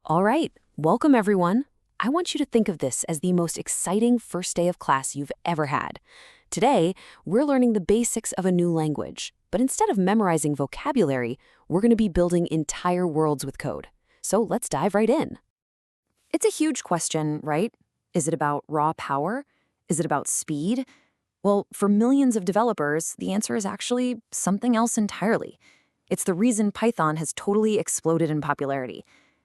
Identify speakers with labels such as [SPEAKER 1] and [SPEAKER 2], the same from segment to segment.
[SPEAKER 1] All right, welcome everyone. I want you to think of this as the most exciting first day of class you've ever had. Today, we're learning the basics of a new language, but instead of memorizing vocabulary, we're going to be building entire worlds with code. So let's dive right in. It's a huge question, right? Is it about raw power? Is it about speed? Well, for millions of developers, the answer is actually something else entirely. It's the reason Python has totally exploded in popularity.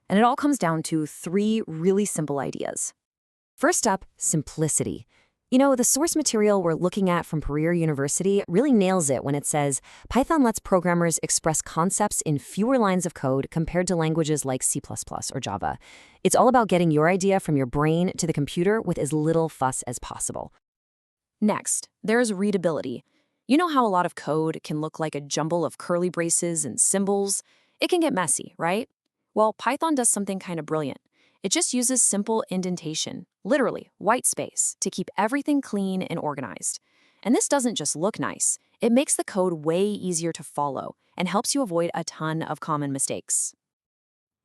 [SPEAKER 1] And it all comes down to three really simple ideas. First up, simplicity. You know, the source material we're looking at from Career University really nails it when it says, Python lets programmers express concepts in fewer lines of code compared to languages like C++ or Java. It's all about getting your idea from your brain to the computer with as little fuss as possible. Next, there's readability. You know how a lot of code can look like a jumble of curly braces and symbols? It can get messy, right? Well, Python does something kind of brilliant. It just uses simple indentation, literally white space, to keep everything clean and organized. And this doesn't just look nice. It makes the code way easier to follow and helps you avoid a ton of common mistakes.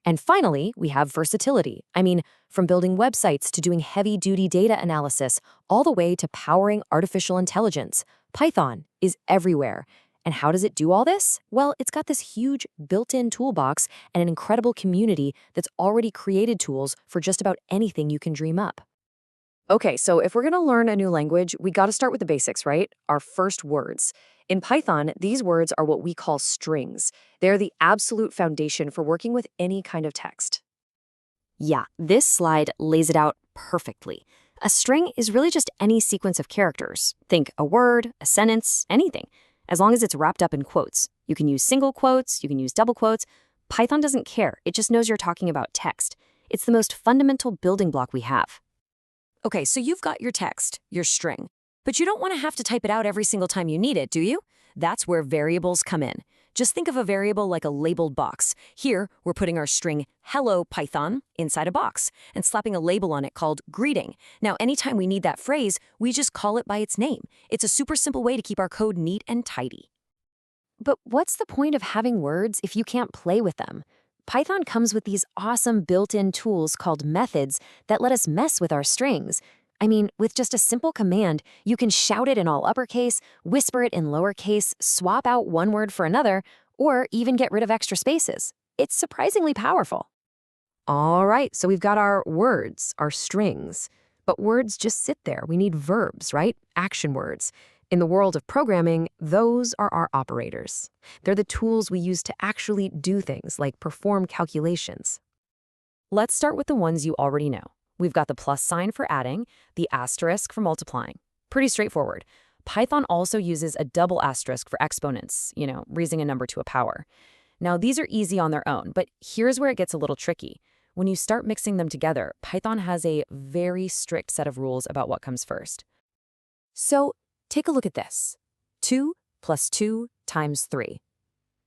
[SPEAKER 1] And finally, we have versatility. I mean, from building websites to doing heavy-duty data analysis, all the way to powering artificial intelligence, Python is everywhere. And how does it do all this? Well, it's got this huge built-in toolbox and an incredible community that's already created tools for just about anything you can dream up. Okay, so if we're going to learn a new language, we got to start with the basics, right? Our first words. In Python, these words are what we call strings. They're the absolute foundation for working with any kind of text. Yeah, this slide lays it out perfectly. A string is really just any sequence of characters. Think a word, a sentence, anything. As long as it's wrapped up in quotes. You can use single quotes, you can use double quotes. Python doesn't care, it just knows you're talking about text. It's the most fundamental building block we have. Okay, so you've got your text, your string, but you don't want to have to type it out every single time you need it, do you? That's where variables come in. Just think of a variable like a labeled box. Here, we're putting our string hello Python inside a box and slapping a label on it called greeting. Now, anytime we need that phrase, we just call it by its name. It's a super simple way to keep our code neat and tidy. But what's the point of having words if you can't play with them? Python comes with these awesome built-in tools called methods that let us mess with our strings. I mean, with just a simple command, you can shout it in all uppercase, whisper it in lowercase, swap out one word for another, or even get rid of extra spaces. It's surprisingly powerful. All right, so we've got our words, our strings. But words just sit there. We need verbs, right? Action words. In the world of programming, those are our operators. They're the tools we use to actually do things like perform calculations. Let's start with the ones you already know. We've got the plus sign for adding, the asterisk for multiplying. Pretty straightforward. Python also uses a double asterisk for exponents, raising a number to a power. Now, these are easy on their own, but here's where it gets a little tricky. When you start mixing them together, Python has a very strict set of rules about what comes first. So, take a look at this. 2 plus 2 times 3.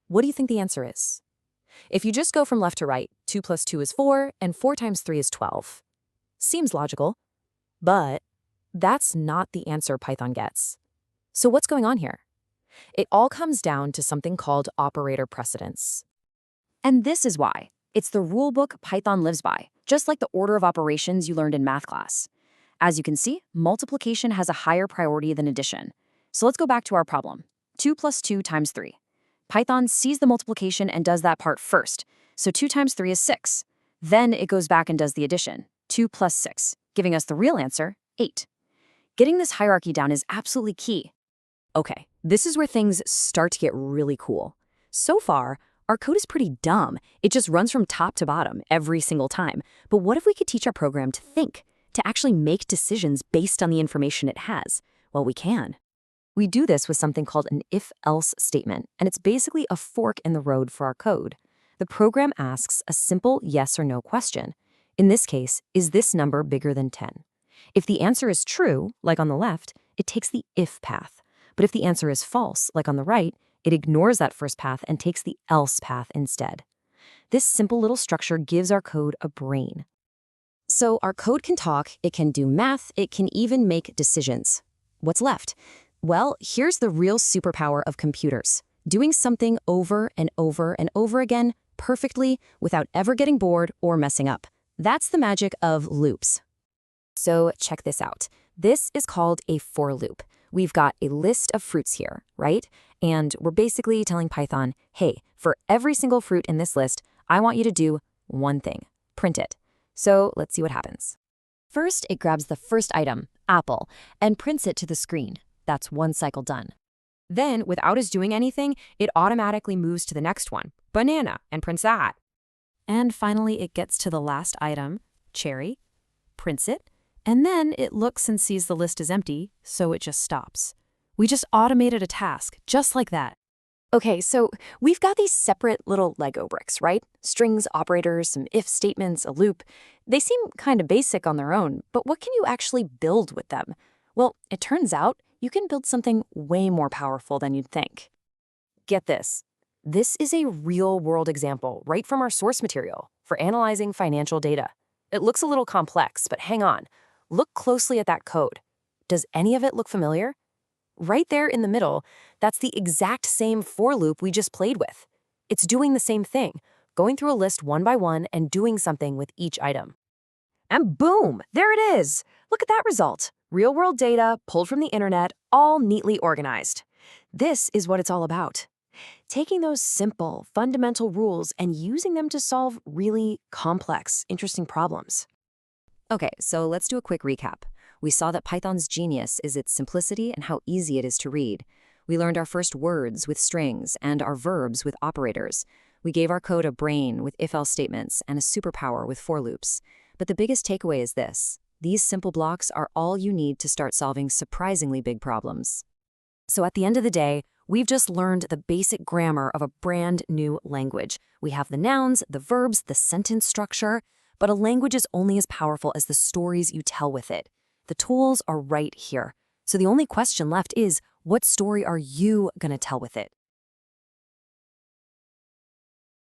[SPEAKER 1] What do you think the answer is? If you just go from left to right, 2 plus 2 is 4, and 4 times 3 is 12. Seems logical, but that's not the answer Python gets. So what's going on here? It all comes down to something called operator precedence. And this is why. It's the rulebook Python lives by, just like the order of operations you learned in math class. As you can see, multiplication has a higher priority than addition. So let's go back to our problem. 2 plus 2 times 3. Python sees the multiplication and does that part first. So 2 times 3 is 6. Then it goes back and does the addition. 2 plus 6, giving us the real answer, 8. Getting this hierarchy down is absolutely key. Okay, this is where things start to get really cool. So far, our code is pretty dumb. It just runs from top to bottom every single time. But what if we could teach our program to think, to actually make decisions based on the information it has? Well, we can. We do this with something called an if-else statement, and it's basically a fork in the road for our code. The program asks a simple yes or no question. In this case, is this number bigger than 10? If the answer is true, like on the left, it takes the if path. But if the answer is false, like on the right, it ignores that first path and takes the else path instead. This simple little structure gives our code a brain. So our code can talk, it can do math, it can even make decisions. What's left? Well, here's the real superpower of computers. Doing something over and over and over again perfectly without ever getting bored or messing up. That's the magic of loops. So check this out. This is called a for loop. We've got a list of fruits here, right? And we're basically telling Python, hey, for every single fruit in this list, I want you to do one thing, print it. So let's see what happens. First, it grabs the first item, apple, and prints it to the screen. That's one cycle done. Then, without us doing anything, it automatically moves to the next one, banana, and prints that. And finally, it gets to the last item, cherry, prints it, and then it looks and sees the list is empty, so it just stops. We just automated a task, just like that. Okay, so we've got these separate little Lego bricks, right? Strings, operators, some if statements, a loop. They seem kind of basic on their own, but what can you actually build with them? Well, it turns out you can build something way more powerful than you'd think. Get this. This is a real-world example right from our source material for analyzing financial data. It looks a little complex, but hang on. Look closely at that code. Does any of it look familiar? Right there in the middle, that's the exact same for loop we just played with. It's doing the same thing, going through a list one by one and doing something with each item. And boom, there it is. Look at that result. Real-world data pulled from the internet, all neatly organized. This is what it's all about. Taking those simple, fundamental rules and using them to solve really complex, interesting problems. Okay, so let's do a quick recap. We saw that Python's genius is its simplicity and how easy it is to read. We learned our first words with strings and our verbs with operators. We gave our code a brain with if-else statements and a superpower with for loops. But the biggest takeaway is this. These simple blocks are all you need to start solving surprisingly big problems. So at the end of the day, we've just learned the basic grammar of a brand new language. We have the nouns, the verbs, the sentence structure, but a language is only as powerful as the stories you tell with it. The tools are right here. So the only question left is, what story are you going to tell with it?